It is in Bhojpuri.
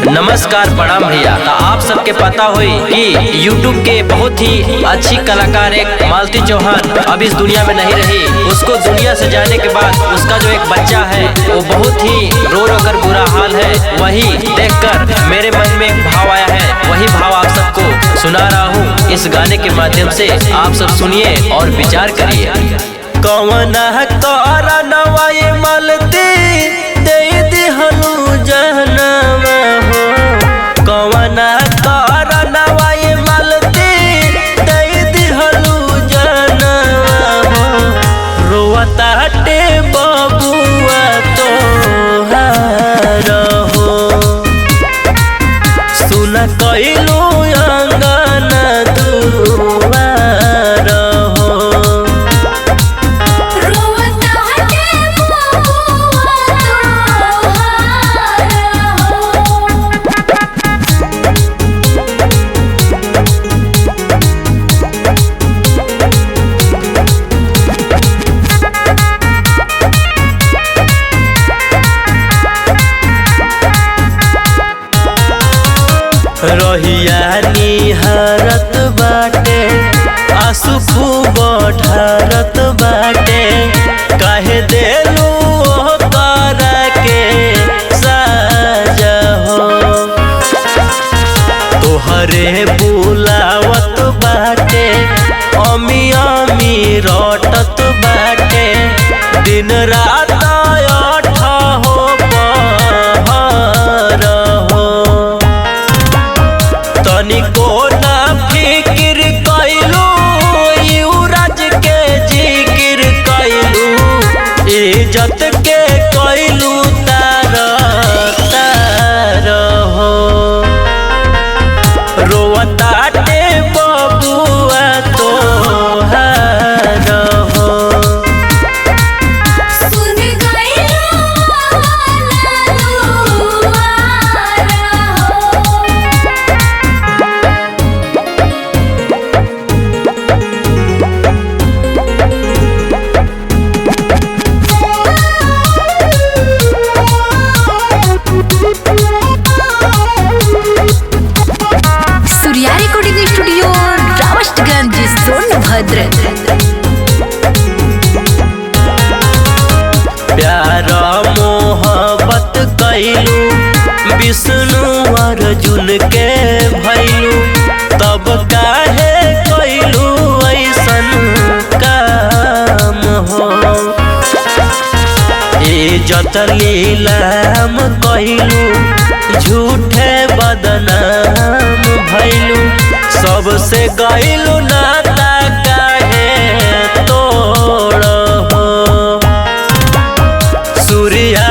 नमस्कार प्रणाम भैया। तो आप सबके पता हुई कि YouTube के बहुत ही अच्छी कलाकार एक मालती चौहान अब इस दुनिया में नहीं रही। उसको दुनिया से जाने के बाद उसका जो एक बच्चा है वो बहुत ही रो कर बुरा हाल है। वही देखकर मेरे मन में एक भाव आया है, वही भाव आप सबको सुना रहा हूँ इस गाने के माध्यम से। आप सब सुनिए और विचार करिए। कवना करनवा ये मालती दे दिहनु जहनवा हो, कवना करनवा ये मालती दे दिहनु जहनवा हो। रोवता टे बबुआ तोहार हो, सुन कइलू अंगना दुआर हो। रहिया निहारत बाटे आंसू खूब ढारत बाटे, काहे देलू ओकरा के साजा हो। तोहरे बुलावत बाटे अमी अमी रटत बाटे, दिन रात हो पहर हो। तनिको ना फिक्र कइलू युवराज के जिक्र कइलू, इज्जत के कइलू तार तार हो। रोवता टे बबुआ तोहार हो। प्यार मोहब्बत कइलू विष्णु अर्जुन के भइलू, तब काहे कइलू ऐसन काम हो। इज्जत लीलाम कइलू झूठे बदनाम भइलू, सबसे गइलू नाता काहे तोड़ हो। सूर्या